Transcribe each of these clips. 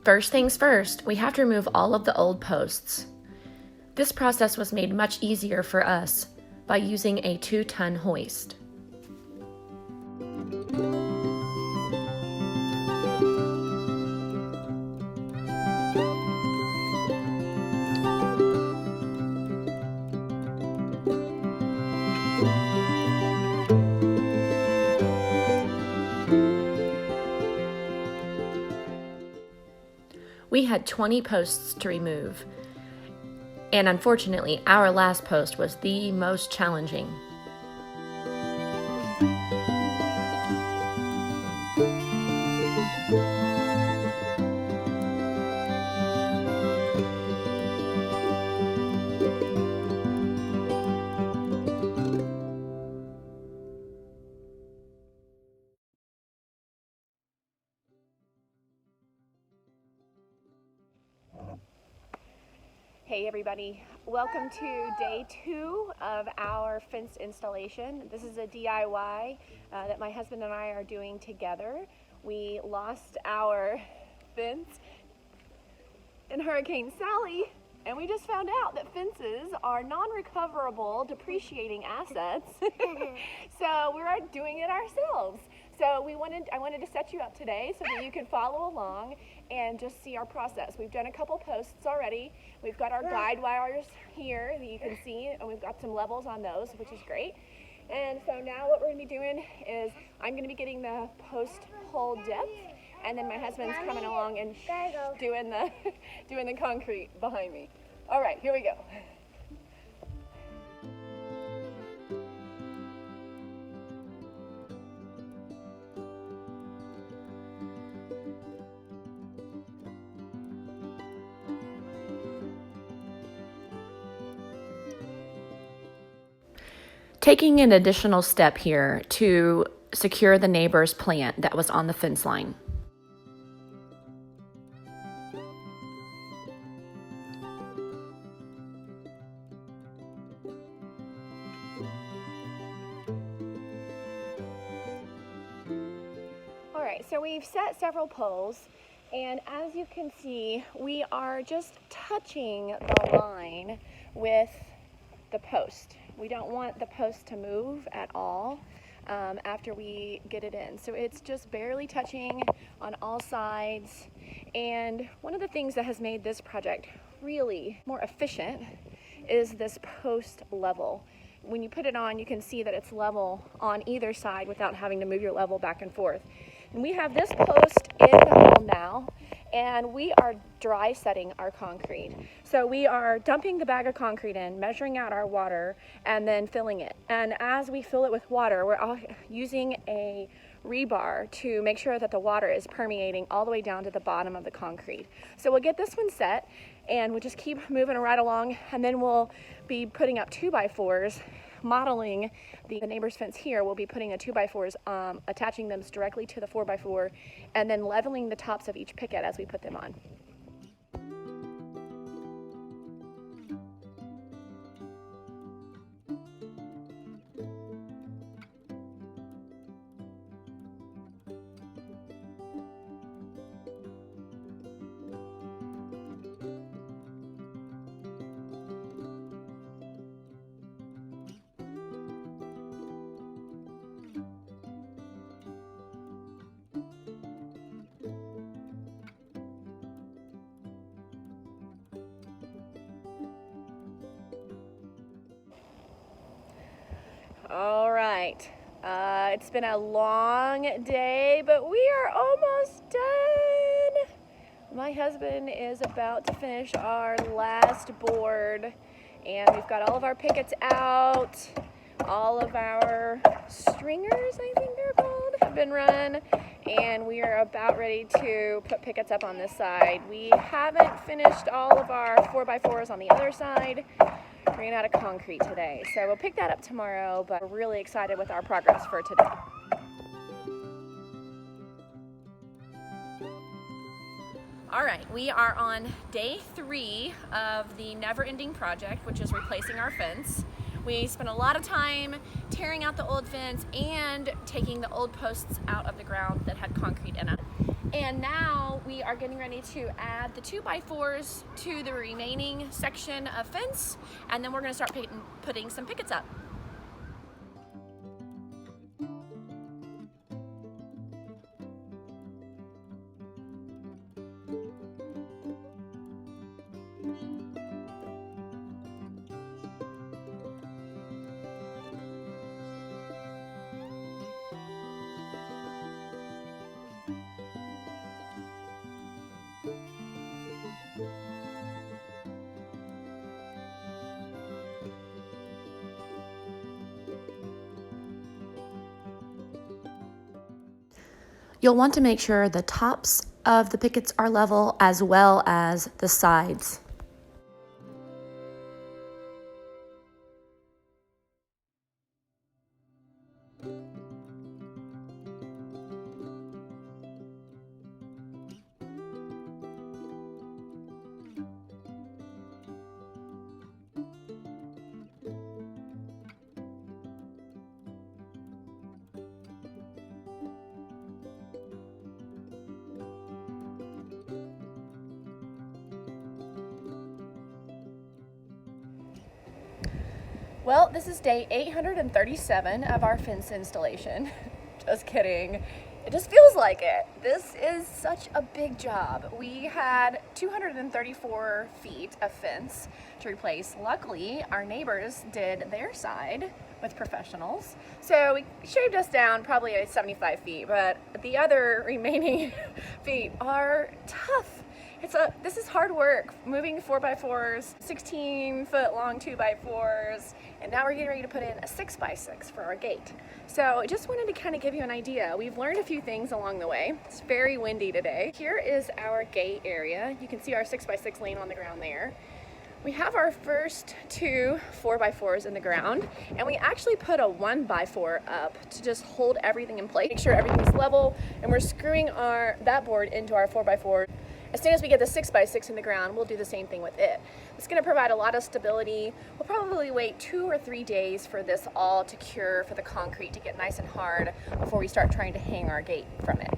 First things first, we have to remove all of the old posts. This process was made much easier for us by using a 2-ton hoist. We had 20 posts to remove, and unfortunately, our last post was the most challenging. Hey everybody, welcome to day 2 of our fence installation. This is a DIY that my husband and I are doing together. We lost our fence in Hurricane Sally, and we just found out that fences are non-recoverable depreciating assets. So we're doing it ourselves. So I wanted to set you up today so that you can follow along and just see our process. We've done a couple posts already. We've got our guide wires here that you can see, and we've got some levels on those, which is great. And so now what we're gonna be doing is I'm gonna be getting the post hole depth, and then my husband's coming along and doing the concrete behind me. All right, here we go. Taking an additional step here to secure the neighbor's plant that was on the fence line. All right, so we've set several poles, and as you can see, we are just touching the line with the post. We don't want the post to move at all after we get it in. So it's just barely touching on all sides. And one of the things that has made this project really more efficient is this post level. When you put it on, you can see that it's level on either side without having to move your level back and forth. And we have this post in the hole now, and we are dry setting our concrete. So we are dumping the bag of concrete in, measuring out our water, and then filling it. And as we fill it with water, we're using a rebar to make sure that the water is permeating all the way down to the bottom of the concrete. So we'll get this one set, and we'll just keep moving right along, and then we'll be putting up 2x4s, modeling the neighbor's fence here. We'll be putting the 2x4s, attaching them directly to the 4x4, and then leveling the tops of each picket as we put them on. All right, it's been a long day, but we are almost done. My husband is about to finish our last board, and we've got all of our pickets out. All of our stringers, I think they're called, have been run, and we are about ready to put pickets up on this side. We haven't finished all of our 4x4s on the other side. Ran out of concrete today, so we'll pick that up tomorrow, but we're really excited with our progress for today. All right, we are on day 3 of the never-ending project, which is replacing our fence. We spent a lot of time tearing out the old fence and taking the old posts out of the ground that had concrete in it. And now we are getting ready to add the 2x4s to the remaining section of fence, and then we're going to start putting some pickets up. You'll want to make sure the tops of the pickets are level as well as the sides. Well, this is day 837 of our fence installation. Just kidding. It just feels like it. This is such a big job. We had 234 feet of fence to replace. Luckily, our neighbors did their side with professionals. So we shaved us down probably 75 feet, but the other remaining feet are tough. This is hard work, moving 4x4s, 16-foot long 2x4s, and now we're getting ready to put in a 6x6 for our gate. So I just wanted to kind of give you an idea. We've learned a few things along the way. It's very windy today. Here is our gate area. You can see our 6x6 laying on the ground there. We have our first two 4x4s in the ground, and we actually put a 1x4 up to just hold everything in place, make sure everything's level, and we're screwing that board into our 4x4. As soon as we get the 6x6 in the ground, we'll do the same thing with it. It's going to provide a lot of stability. We'll probably wait 2 or 3 days for this all to cure, for the concrete to get nice and hard before we start trying to hang our gate from it.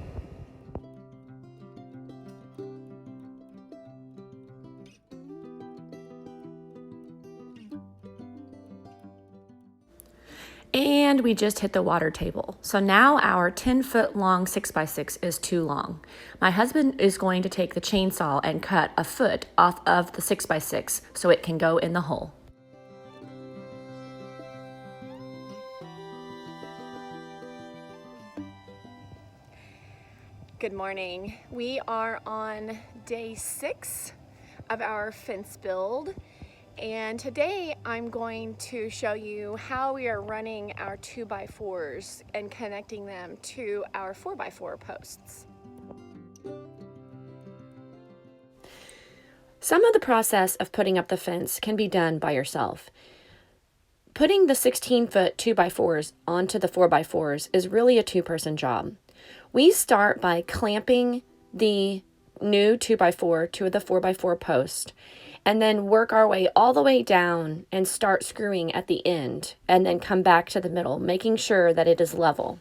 And we just hit the water table. So now our 10-foot long 6x6 is too long. My husband is going to take the chainsaw and cut a foot off of the 6x6 so it can go in the hole. Good morning. We are on day 6 of our fence build. And today I'm going to show you how we are running our 2x4s and connecting them to our 4x4 posts. Some of the process of putting up the fence can be done by yourself. Putting the 16-foot 2x4s onto the 4x4s is really a two-person job. We start by clamping the new 2x4 to the 4x4 post, and then work our way all the way down and start screwing at the end, and then come back to the middle, making sure that it is level.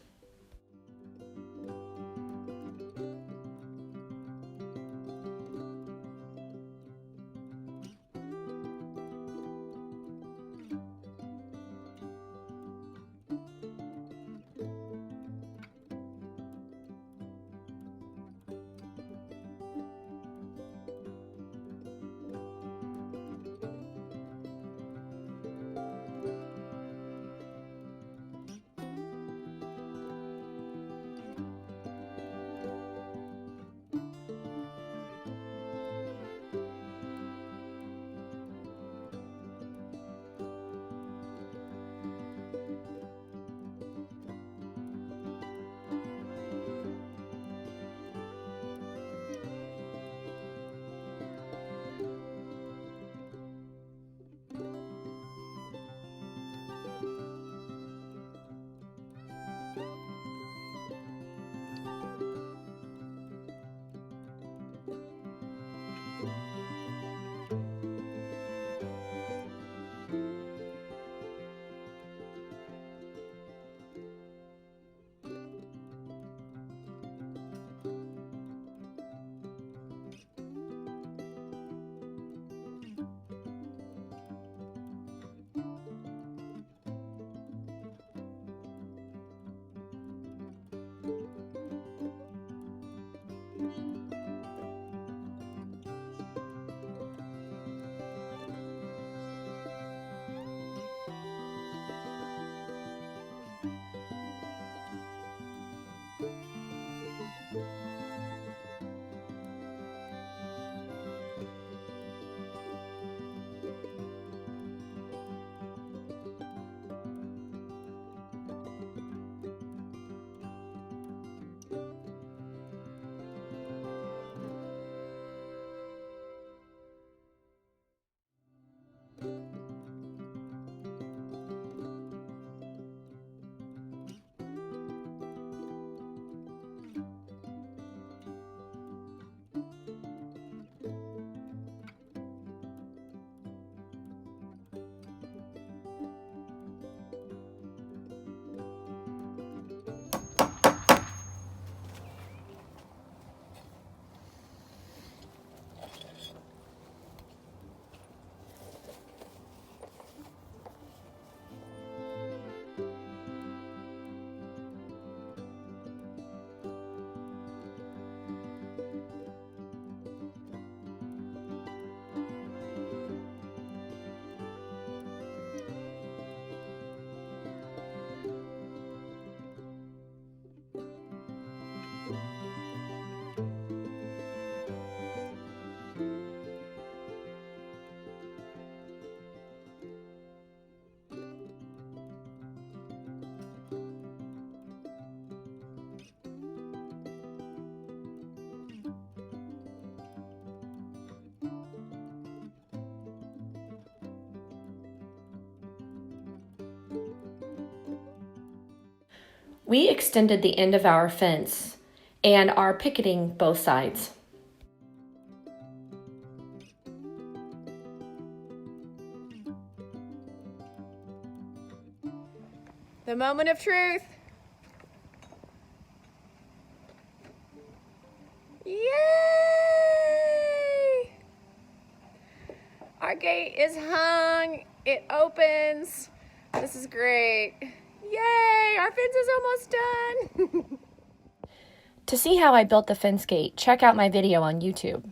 We extended the end of our fence and are picketing both sides. The moment of truth. Yay! Our gate is hung. It opens. This is great. Yay! Our fence is almost done. To see how I built the fence gate, check out my video on YouTube.